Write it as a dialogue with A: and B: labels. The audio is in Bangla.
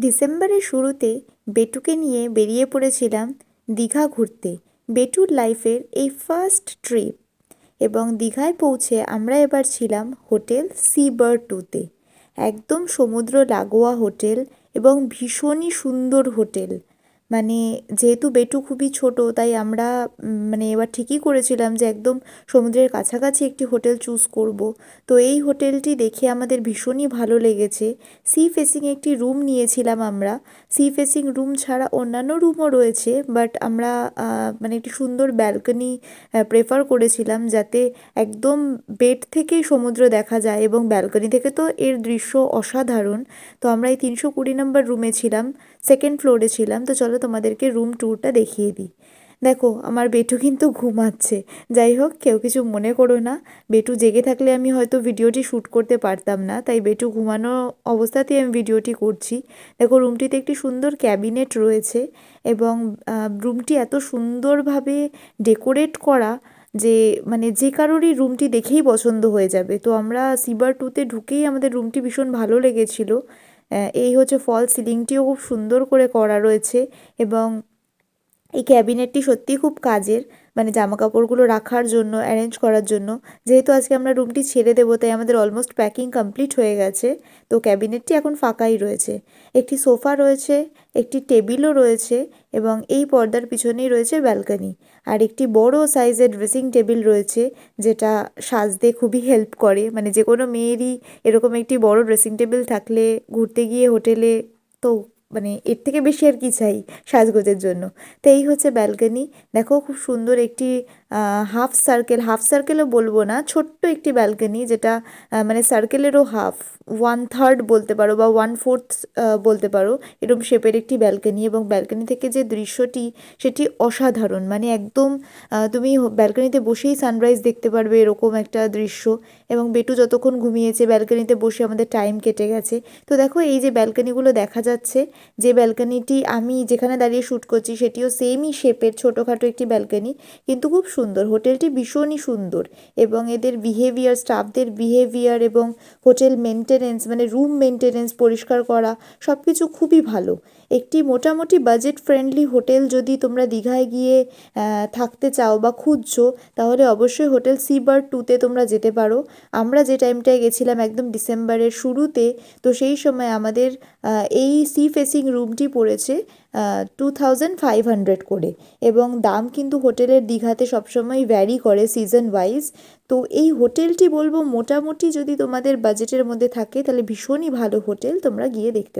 A: ডিসেম্বরের শুরুতে বেটুকে নিয়ে বেরিয়ে পড়েছিলাম দীঘা ঘুরতে। বেটুর লাইফের এই ফার্স্ট ট্রিপ। এবং দীঘায় পৌঁছে আমরা এবার ছিলাম হোটেল সি বার্ড 2-তে। একদম সমুদ্র লাগোয়া হোটেল এবং ভীষণই সুন্দর হোটেল। মানে যেহেতু বেটু খুবই ছোট, তাই আমরা মানে এবার ঠিকই করেছিলাম যে একদম সমুদ্রের কাছাকাছি একটি হোটেল চুজ করব। তো এই হোটেলটি দেখে আমাদের ভীষণই ভালো লেগেছে। সি ফেসিং একটি রুম নিয়েছিলাম আমরা। সি ফেসিং রুম ছাড়া অন্যান্য রুমও রয়েছে, বাট আমরা মানে একটি সুন্দর ব্যালকনি প্রেফার করেছিলাম, যাতে একদম বেড থেকেই সমুদ্র দেখা যায় এবং ব্যালকনি থেকে তো এর দৃশ্য অসাধারণ। তো আমরা এই 320 নম্বর রুমে ছিলাম, সেকেন্ড ফ্লোরে ছিলাম। তো চলো তোমাদেরকে রুম ট্যুরটা দেখিয়ে দিই। দেখো, আমার বেটু কিন্তু ঘুমাচ্ছে। যাই হোক, কেউ কিছু মনে করো না। বেটু জেগে থাকলে আমি হয়তো ভিডিওটি শ্যুট করতে পারতাম না, তাই বেটু ঘুমানো অবস্থাতেই আমি ভিডিওটি করছি। দেখো, রুমটিতে একটি সুন্দর ক্যাবিনেট রয়েছে এবং রুমটি এত সুন্দরভাবে ডেকোরেট করা যে মানে যে কারোরই রুমটি দেখেই পছন্দ হয়ে যাবে। তো আমরা সি বার্ড 2-তে ঢুকেই আমাদের রুমটি ভীষণ ভালো লেগেছিল। এই হচ্ছে ফল সিলিংটিও খুব সুন্দর করে করা রয়েছে এবং এই ক্যাবিনেটটি সত্যিই খুব কাজের, মানে জামাকাপড়গুলো রাখার জন্য, অ্যারেঞ্জ করার জন্য। যেহেতু আজকে আমরা রুমটি ছেড়ে দেবো, তাই আমাদের অলমোস্ট প্যাকিং কমপ্লিট হয়ে গেছে। তো ক্যাবিনেটটি এখন ফাঁকাই রয়েছে। একটি সোফা রয়েছে, একটি টেবিলও রয়েছে এবং এই পর্দার পিছনেই রয়েছে ব্যালকনি। আর একটি বড় সাইজের ড্রেসিং টেবিল রয়েছে, যেটা সাজতে খুবই হেল্প করে। মানে যে কোনো মেয়েরই এরকম একটি বড় ড্রেসিং টেবিল থাকলে ঘুরতে গিয়ে হোটেলে তো মানে এর থেকে বেশি আর কি চাই সাজগোজের জন্য। তো এই হচ্ছে ব্যালকনি। দেখো, খুব সুন্দর একটি হাফ সার্কেলও বলবো না, ছোট্ট একটি ব্যালকনি, যেটা মানে সার্কেলেরও হাফ, 1/3 বলতে পারো বা 1/4 বলতে পারো, এরকম শেপের একটি ব্যালকনি। এবং ব্যালকনি থেকে যে দৃশ্যটি, সেটি অসাধারণ। মানে একদম তুমি ব্যালকনিতে বসেই সানরাইজ দেখতে পারবে, এরকম একটা দৃশ্য। এবং বেটু যতক্ষণ ঘুমিয়েছে ব্যালকনিতে বসে আমাদের টাইম কেটে গেছে। তো দেখো, এই যে ব্যালকনিগুলো দেখা যাচ্ছে, যে ব্যালকনিটি আমি যেখানে দাঁড়িয়ে শ্যুট করছি সেটিও সেমই শেপের ছোটোখাটো একটি ব্যালকনি, কিন্তু খুব সুন্দর। হোটেলটি ভীষণই সুন্দর এবং এদের বিহেভিয়ার, স্টাফদের বিহেভিয়ার এবং হোটেল মেনটেনেন্স, মানে রুম মেনটেনেন্স, পরিষ্কার করা, সব কিছু খুবই ভালো। একটি মোটামুটি বাজেট ফ্রেন্ডলি হোটেল যদি তোমরা দীঘায় গিয়ে থাকতে চাও বা খুঁজছো, তাহলে অবশ্যই হোটেল সি বার্ড 2-তে তোমরা যেতে পারো। আমরা যে টাইমটায় গেছিলাম একদম ডিসেম্বরের শুরুতে, তো সেই সময় আমাদের এই সি ফেসিং রুমটি পড়েছে 2500 করে। এবং দাম কিন্তু হোটেলের দীঘাতে সবসময় ভ্যারি করে সিজন ওয়াইজ। তো এই হোটেলটি বলবো মোটামুটি যদি তোমাদের বাজেটের মধ্যে থাকে, তাহলে ভীষণই ভালো হোটেল, তোমরা গিয়ে দেখতে